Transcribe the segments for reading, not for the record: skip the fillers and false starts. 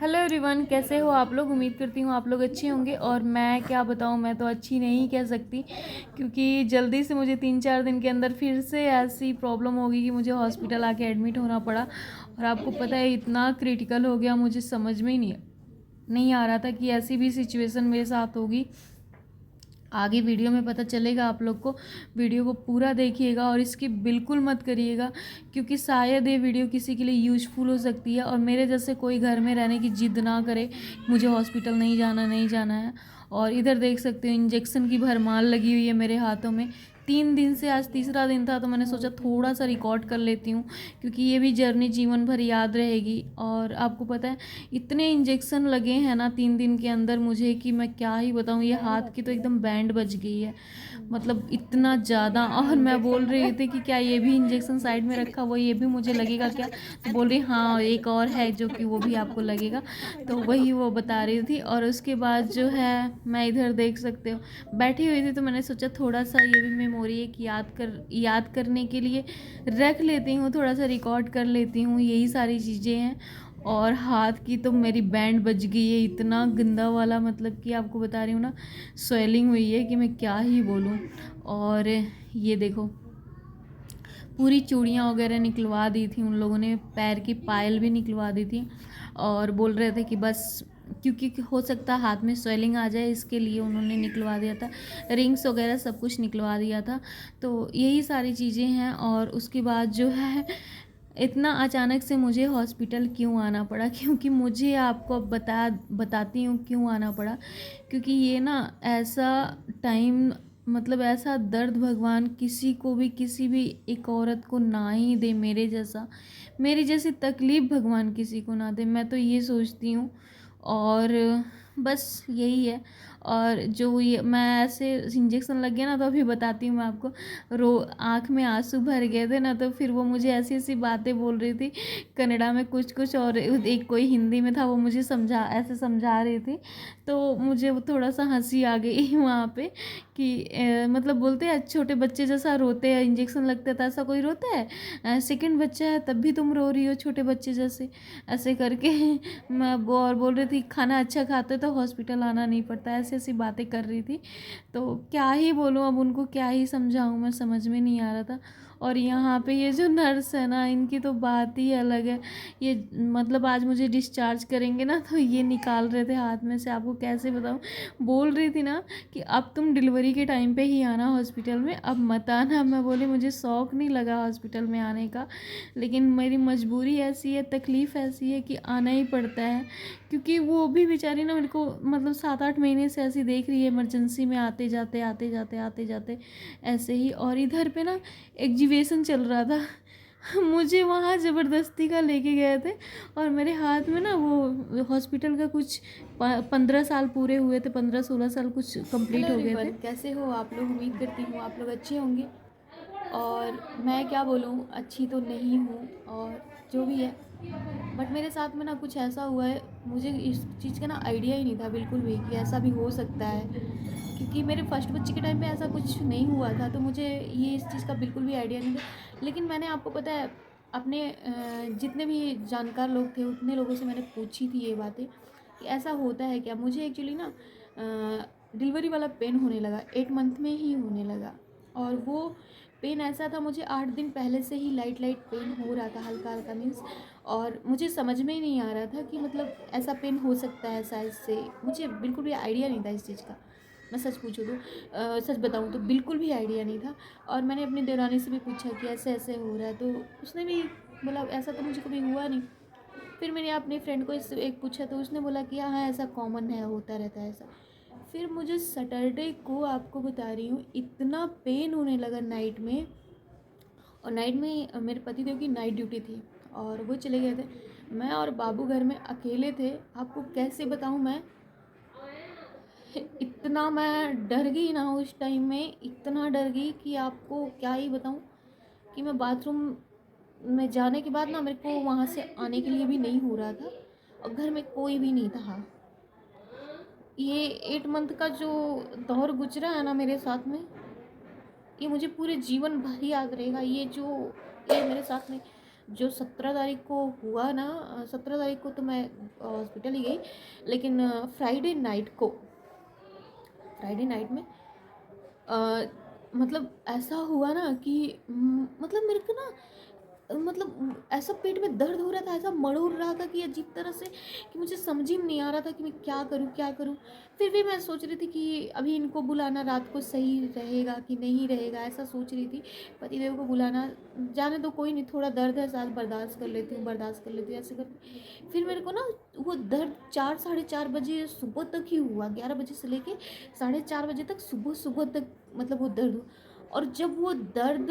Hello everyone, कैसे हो आप लोग। उम्मीद करती हूँ आप लोग अच्छे होंगे। और मैं क्या बताऊँ, मैं तो अच्छी नहीं कह सकती, क्योंकि जल्दी से मुझे 3-4 दिन के अंदर फिर से ऐसी प्रॉब्लम होगी कि मुझे हॉस्पिटल आके एडमिट होना पड़ा। और आपको पता है, इतना क्रिटिकल हो गया, मुझे समझ में ही नहीं आ रहा था कि ऐसी भी सिचुएशन मेरे साथ होगी। आगे वीडियो में पता चलेगा आप लोग को। वीडियो को पूरा देखिएगा और इसकी बिल्कुल मत करिएगा, क्योंकि शायद ये वीडियो किसी के लिए यूज़फुल हो सकती है। और मेरे जैसे कोई घर में रहने की जिद ना करे, मुझे हॉस्पिटल नहीं जाना नहीं जाना है। और इधर देख सकते हो, इंजेक्शन की भरमार लगी हुई है मेरे हाथों में। 3 दिन से आज तीसरा दिन था, तो मैंने सोचा थोड़ा सा रिकॉर्ड कर लेती हूँ, क्योंकि ये भी जर्नी जीवन भर याद रहेगी। और आपको पता है, इतने इंजेक्शन लगे हैं ना 3 दिन के अंदर मुझे, कि मैं क्या ही बताऊँ। ये हाथ की तो एकदम बैंड बज गई है, मतलब इतना ज़्यादा। और मैं बोल रही थी कि क्या ये भी इंजेक्शन साइड में रखा हुआ, ये भी मुझे लगेगा क्या। तो बोल रही हाँ एक और है जो कि वो भी आपको लगेगा। तो वही वो बता रही थी। और उसके बाद जो है, मैं इधर देख सकते हो बैठी हुई थी, तो मैंने सोचा थोड़ा सा ये भी मेमोरी एक याद करने के लिए रख लेती हूँ, थोड़ा सा रिकॉर्ड कर लेती हूँ। यही सारी चीज़ें हैं। और हाथ की तो मेरी बैंड बज गई है, इतना गंदा वाला, मतलब कि आपको बता रही हूँ ना, स्वेलिंग हुई है कि मैं क्या ही बोलूँ। और ये देखो, पूरी चूड़ियाँ वगैरह निकलवा दी थी उन लोगों ने, पैर की पायल भी निकलवा दी थी। और बोल रहे थे कि बस, क्योंकि हो सकता है हाथ में स्वेलिंग आ जाए, इसके लिए उन्होंने निकलवा दिया था। रिंग्स वगैरह सब कुछ निकलवा दिया था। तो यही सारी चीज़ें हैं। और उसके बाद जो है, इतना अचानक से मुझे हॉस्पिटल क्यों आना पड़ा, क्योंकि मुझे आपको अब बताती हूँ क्यों आना पड़ा। क्योंकि ये ना ऐसा टाइम, मतलब ऐसा दर्द भगवान किसी को भी, किसी भी एक औरत को ना ही दे, मेरी जैसी तकलीफ़ भगवान किसी को ना दे, मैं तो ये सोचती हूँ। और बस यही है। और जो ये मैं ऐसे इंजेक्शन लग गया ना, तो अभी बताती हूँ मैं आपको। रो आँख में आंसू भर गए थे ना, तो फिर वो मुझे ऐसी ऐसी बातें बोल रही थी कन्नड़ा में कुछ कुछ, और एक कोई हिंदी में था, वो मुझे समझा रही थी। तो मुझे वो थोड़ा सा हंसी आ गई वहाँ पे, कि मतलब बोलते हैं छोटे बच्चे जैसा रोते हैं, इंजेक्शन लगता है तो ऐसा कोई रोता है, सेकंड बच्चा है तब भी तुम रो रही हो छोटे बच्चे जैसे, ऐसे करके। मैं और बोल रही थी खाना अच्छा खाते तो हॉस्पिटल आना नहीं पड़ता, ऐसी ऐसी बातें कर रही थी। तो क्या ही बोलूँ अब उनको, क्या ही समझाऊँ, मैं समझ में नहीं आ रहा था। और यहाँ पे ये जो नर्स है ना, इनकी तो बात ही अलग है। ये मतलब आज मुझे डिस्चार्ज करेंगे ना, तो ये निकाल रहे थे हाथ में से, आपको कैसे बताऊँ। बोल रही थी ना कि अब तुम डिलीवरी के टाइम पे ही आना हॉस्पिटल में, अब मत आना। मैं बोली मुझे शौक़ नहीं लगा हॉस्पिटल में आने का, लेकिन मेरी मजबूरी ऐसी है, तकलीफ़ ऐसी है कि आना ही पड़ता है। क्योंकि वो भी बेचारी ना मेरे को, मतलब 7-8 महीने से ऐसी देख रही है, इमरजेंसी में आते जाते आते जाते आते जाते ऐसे ही। और इधर पे ना एग्जीबिशन चल रहा था, मुझे वहाँ ज़बरदस्ती का लेके गए थे। और मेरे हाथ में ना वो हॉस्पिटल का कुछ 15 साल पूरे हुए थे, 15-16 साल कुछ हेलो कंप्लीट हो गए थे। एवरीवन, कैसे हो आप लोग। उम्मीद करती हूँ आप लोग अच्छे होंगे। और मैं क्या बोलूँ, अच्छी तो नहीं हूँ और जो भी है, बट मेरे साथ में ना कुछ ऐसा हुआ है, मुझे इस चीज़ का ना आइडिया ही नहीं था बिल्कुल भी कि ऐसा भी हो सकता है। क्योंकि मेरे फर्स्ट बच्चे के टाइम पे ऐसा कुछ नहीं हुआ था, तो मुझे ये इस चीज़ का बिल्कुल भी आइडिया नहीं था। लेकिन मैंने, आपको पता है, अपने जितने भी जानकार लोग थे उतने लोगों से मैंने पूछी थी ये बातें कि ऐसा होता है क्या। मुझे एक्चुअली ना डिलीवरी वाला पेन होने लगा, 8 मंथ में ही होने लगा। और वो पेन ऐसा था, मुझे 8 दिन पहले से ही लाइट लाइट पेन हो रहा था, हल्का हल्का मीन्स। और मुझे समझ में ही नहीं आ रहा था कि मतलब ऐसा पेन हो सकता है शायद से, मुझे बिल्कुल भी आइडिया नहीं था इस चीज़ का। मैं सच पूछूँ तो सच बताऊँ तो बिल्कुल भी आइडिया नहीं था। और मैंने अपनी देवरानी से भी पूछा कि ऐसे ऐसे हो रहा है, तो उसने भी बोला ऐसा तो मुझे कभी हुआ नहीं। फिर मैंने अपने फ्रेंड को इससे एक पूछा, तो उसने बोला कि हाँ ऐसा कॉमन है, होता रहता है ऐसा। फिर मुझे सैटरडे को, आपको बता रही हूँ, इतना पेन होने लगा नाइट में। और नाइट में मेरे पतिदेव की नाइट ड्यूटी थी और वो चले गए थे। मैं और बाबू घर में अकेले थे। आपको कैसे बताऊँ मैं, इतना मैं डर गई ना उस टाइम में, इतना डर गई कि आपको क्या ही बताऊँ। कि मैं बाथरूम में जाने के बाद ना, मेरे को वहाँ से आने के लिए भी नहीं हो रहा था और घर में कोई भी नहीं था। ये 8 मंथ का जो दौर गुजरा है ना मेरे साथ में, ये मुझे पूरे जीवन भर याद रहेगा। ये जो ये मेरे साथ में जो 17 तारीख को हुआ ना, 17 तारीख को तो मैं हॉस्पिटल ही गई, लेकिन फ्राइडे नाइट में मतलब ऐसा हुआ ना कि मतलब मेरे को ना मतलब ऐसा पेट में दर्द हो रहा था, ऐसा मरोड़ रहा था कि अजीब तरह से, कि मुझे समझ ही में नहीं आ रहा था कि मैं क्या करूँ क्या करूँ। फिर भी मैं सोच रही थी कि अभी इनको बुलाना रात को सही रहेगा कि नहीं रहेगा, ऐसा सोच रही थी। पतिदेव को बुलाना, जाने दो कोई नहीं, थोड़ा दर्द है साथ, बर्दाश्त कर लेती हूँ ऐसे करके। फिर मेरे को ना वो दर्द 4 साढ़े 4 बजे सुबह तक ही हुआ, 11 बजे से लेके 4:30 बजे तक, सुबह सुबह तक मतलब वो दर्द हुआ। और जब वो दर्द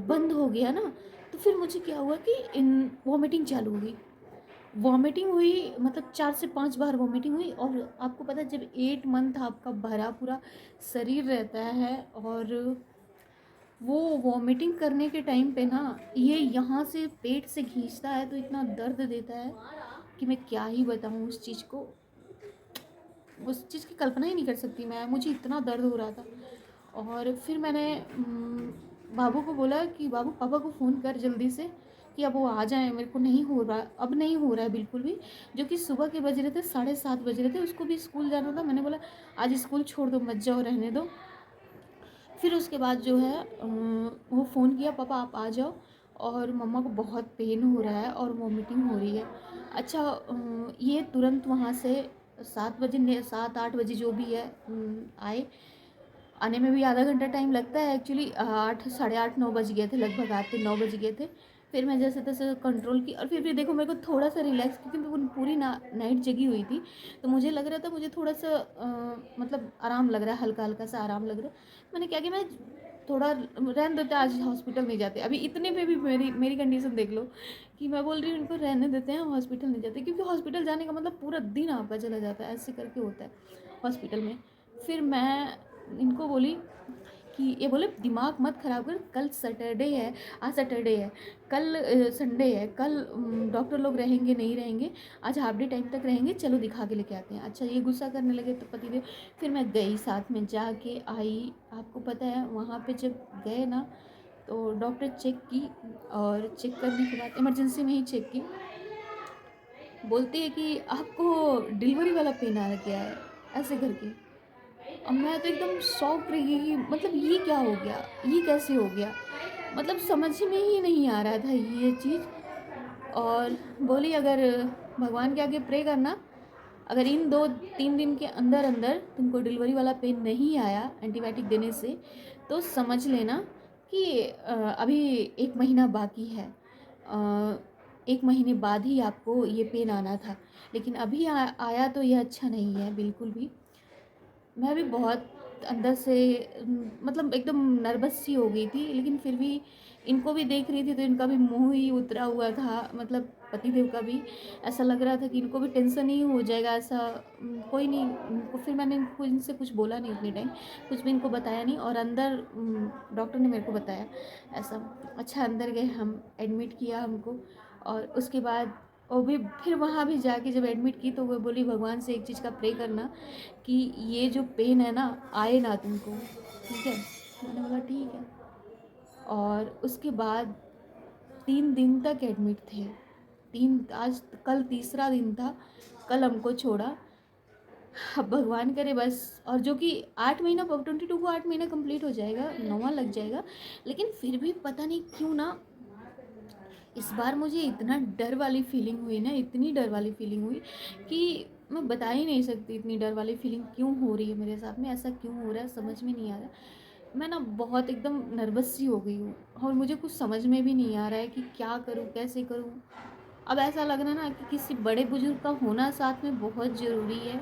बंद हो गया ना, तो फिर मुझे क्या हुआ कि इन वॉमिटिंग चालू हो गई। वॉमिटिंग हुई, मतलब 4 से 5 बार वॉमिटिंग हुई। और आपको पता है, जब 8 मंथ आपका भरा पूरा शरीर रहता है और वो वॉमिटिंग करने के टाइम पे ना ये यहाँ से पेट से खींचता है तो इतना दर्द देता है कि मैं क्या ही बताऊँ उस चीज़ को। उस चीज़ की कल्पना ही नहीं कर सकती मैं, मुझे इतना दर्द हो रहा था। और फिर मैंने बाबू को बोला कि बाबू पापा को फ़ोन कर जल्दी से कि अब वो आ जाएं, मेरे को नहीं हो रहा, अब नहीं हो रहा है बिल्कुल भी। जो कि सुबह के बज रहे थे, 7:30 बज रहे थे, उसको भी स्कूल जाना था। मैंने बोला आज स्कूल छोड़ दो, मत जाओ, रहने दो। फिर उसके बाद जो है वो फ़ोन किया, पापा आप आ जाओ और मम्मा को बहुत पेन हो रहा है और वॉमिटिंग हो रही है। अच्छा ये तुरंत वहाँ से 7 बजे 7-8 बजे जो भी है आए। आने में भी आधा घंटा टाइम लगता है एक्चुअली, 8 साढ़े 8 9 बज गए थे लगभग, आते 9 बज गए थे। फिर मैं जैसे तैसे कंट्रोल की और फिर भी देखो मेरे को थोड़ा सा रिलैक्स, क्योंकि मैं पूरी नाइट जगी हुई थी, तो मुझे लग रहा था मुझे थोड़ा सा मतलब आराम लग रहा है, हल्का हल्का सा आराम लग रहा है। मैंने क्या कि मैं थोड़ा रहने देते, आज हॉस्पिटल नहीं जाते। अभी इतने पे भी मेरी मेरी कंडीशन देख लो कि मैं बोल रही हूँ इनको रहने देते हैं, हॉस्पिटल नहीं जाते, क्योंकि हॉस्पिटल जाने का मतलब पूरा दिन आपका चला जाता है, ऐसे करके होता है हॉस्पिटल में। फिर मैं इनको बोली कि ये बोले दिमाग मत ख़राब कर, कल सैटरडे है, आज सैटरडे है, कल संडे है, कल डॉक्टर लोग रहेंगे नहीं रहेंगे, आज हाफ डे टाइम तक रहेंगे, चलो दिखा के लेके आते हैं। अच्छा ये गुस्सा करने लगे तो पतिदेव, फिर मैं गई, साथ में जाके आई। आपको पता है वहाँ पे जब गए ना, तो डॉक्टर चेक की, और चेक करने के बाद इमरजेंसी में ही चेक की, बोलते हैं कि आपको डिलीवरी वाला पेन आ गया है, ऐसे करके। अब मैं तो एकदम शॉक रही कि मतलब ये क्या हो गया, ये कैसे हो गया, मतलब समझ में ही नहीं आ रहा था ये चीज़। और बोली अगर भगवान के आगे प्रे करना, अगर इन 2-3 दिन के अंदर अंदर तुमको डिलीवरी वाला पेन नहीं आया एंटीबायोटिक देने से, तो समझ लेना कि अभी 1 महीना बाकी है, 1 महीने बाद ही आपको ये पेन आना था, लेकिन अभी आया तो ये अच्छा नहीं है बिल्कुल भी। मैं भी बहुत अंदर से मतलब एकदम नर्वस सी हो गई थी, लेकिन फिर भी इनको भी देख रही थी तो इनका भी मुँह ही उतरा हुआ था, मतलब पतिदेव का भी ऐसा लग रहा था कि इनको भी टेंशन ही हो जाएगा ऐसा। कोई नहीं, इनको फिर मैंने इनको इनसे कुछ बोला नहीं उतने टाइम, कुछ भी इनको बताया नहीं। और अंदर डॉक्टर ने मेरे को बताया ऐसा। अच्छा अंदर गए हम, एडमिट किया हमको, और उसके बाद वो भी फिर वहाँ भी जाके जब एडमिट की तो वो बोली भगवान से एक चीज़ का प्रे करना कि ये जो पेन है ना आए ना तुमको, ठीक है। मैंने बोला ठीक है। और उसके बाद 3 दिन तक एडमिट थे, आज कल तीसरा दिन था, कल हमको छोड़ा। अब भगवान करे बस। और जो कि 8 महीना, 22 को 8 महीना कंप्लीट हो जाएगा, 9वां लग जाएगा, लेकिन फिर भी पता नहीं क्यों ना इस बार मुझे इतना डर वाली फीलिंग हुई ना, इतनी डर वाली फीलिंग हुई कि मैं बता ही नहीं सकती इतनी डर वाली फीलिंग क्यों हो रही है मेरे साथ में, ऐसा क्यों हो रहा है समझ में नहीं आ रहा। मैं ना बहुत एकदम नर्वस सी हो गई हूँ और मुझे कुछ समझ में भी नहीं आ रहा है कि क्या करूँ, कैसे करूँ। अब ऐसा लग रहा है ना कि किसी बड़े बुजुर्ग का होना साथ में बहुत ज़रूरी है,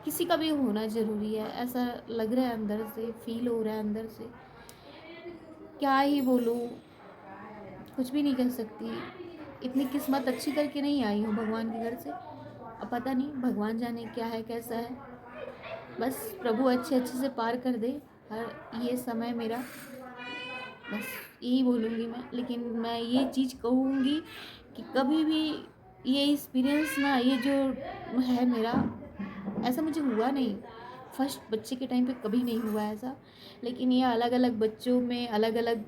किसी का भी होना ज़रूरी है, ऐसा लग रहा है, अंदर से फील हो रहा है अंदर से। क्या ही बोलूँ, कुछ भी नहीं कह सकती। इतनी किस्मत अच्छी करके नहीं आई हूँ भगवान के घर से। अब पता नहीं भगवान जाने क्या है कैसा है, बस प्रभु अच्छे अच्छे से पार कर दे हर ये समय मेरा, बस यही बोलूँगी मैं। लेकिन मैं ये चीज़ कहूँगी कि कभी भी ये एक्सपीरियंस ना, ये जो है मेरा, ऐसा मुझे हुआ नहीं। फर्स्ट बच्चे के टाइम पे कभी नहीं हुआ ऐसा, लेकिन ये अलग अलग बच्चों में अलग अलग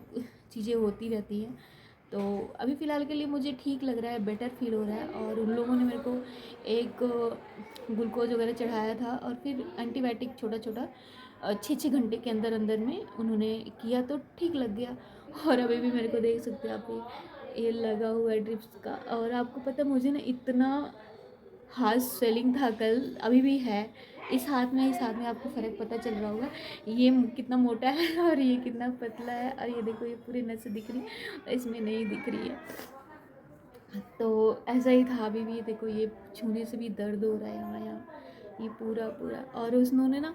चीज़ें होती रहती हैं। तो अभी फ़िलहाल के लिए मुझे ठीक लग रहा है, बेटर फ़ील हो रहा है। और उन लोगों ने मेरे को एक ग्लूकोज़ वगैरह चढ़ाया था और फिर एंटीबायोटिक छोटा-छोटा 6-6 घंटे के अंदर में उन्होंने किया, तो ठीक लग गया। और अभी भी मेरे को देख सकते हैं आप, ये लगा हुआ है ड्रिप्स का। और आपको पता है मुझे ना इतना हाथ स्वेलिंग था कल, अभी भी है। इस हाथ में आपको फ़र्क पता चल रहा होगा, ये कितना मोटा है और ये कितना पतला है। और ये देखो, ये पूरी नस दिख रही है, इसमें नहीं दिख रही है। तो ऐसा ही था अभी भी। देखो, ये छूने से भी दर्द हो रहा है यहाँ, ये पूरा पूरा। और उन्होंने ना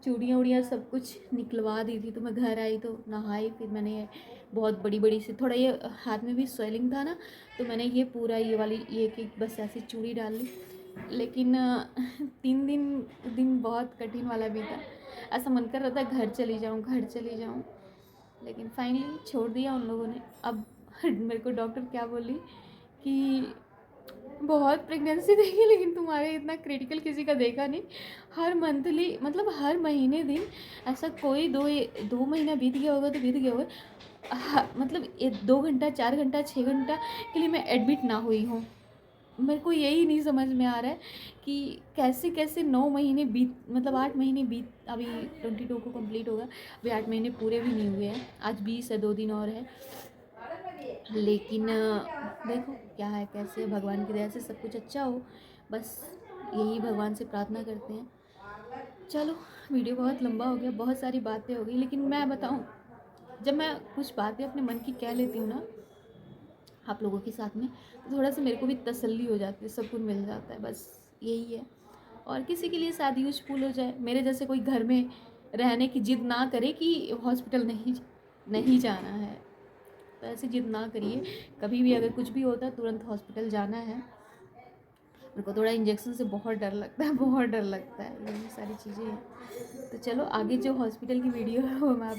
चूड़ियाँ उड़ियाँ सब कुछ निकलवा दी थी। तो मैं घर आई तो नहाई, फिर मैंने ये बहुत बड़ी बड़ी सी, थोड़ा ये हाथ में भी स्वेलिंग था ना, तो मैंने ये पूरा ये वाली एक बस ऐसी चूड़ी डाल ली। लेकिन 3 दिन बहुत कठिन वाला भी था। ऐसा मन कर रहा था घर चली जाऊँ, लेकिन फाइनली छोड़ दिया उन लोगों ने। अब मेरे को डॉक्टर क्या बोली कि बहुत प्रेगनेंसी देखी, लेकिन तुम्हारे इतना क्रिटिकल किसी का देखा नहीं। हर मंथली, मतलब हर महीने दिन, ऐसा कोई 2 महीना बीत गया होगा तो बीत गया होगा, मतलब 2 घंटा, 4 घंटा, 6 घंटा के लिए मैं एडमिट ना हुई हूँ। मेरे को यही नहीं समझ में आ रहा है कि कैसे कैसे 9 महीने बीत, मतलब 8 महीने बीत, अभी 22 को कंप्लीट होगा, अभी 8 महीने पूरे भी नहीं हुए हैं। आज 20 है, 2 दिन और है। लेकिन देखो क्या है, कैसे भगवान की दया से सब कुछ अच्छा हो, बस यही भगवान से प्रार्थना करते हैं। चलो, वीडियो बहुत लंबा हो गया, बहुत सारी बातें हो गई, लेकिन मैं बताऊं, जब मैं कुछ बातें अपने मन की कह लेती हूँ ना आप लोगों के साथ में, तो थोड़ा सा मेरे को भी तसल्ली हो जाती है, सुकून मिल जाता है, बस यही है। और किसी के लिए शायद यूजफुल हो जाए, मेरे जैसे कोई घर में रहने की जिद ना करे कि हॉस्पिटल नहीं नहीं जाना है, तो ऐसे जिद ना करिए। कभी भी अगर कुछ भी होता है तुरंत हॉस्पिटल जाना है। मेरे को थोड़ा इंजेक्शन से बहुत डर लगता है, बहुत डर लगता है, यही सारी चीज़ें हैं। तो चलो, आगे जो हॉस्पिटल की वीडियो है वो मैं आप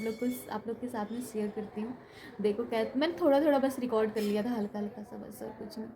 लोग के साथ में शेयर करती हूँ। देखो, क्या मैंने थोड़ा थोड़ा बस रिकॉर्ड कर लिया था, हल्का हल्का सा, बस और कुछ नहीं।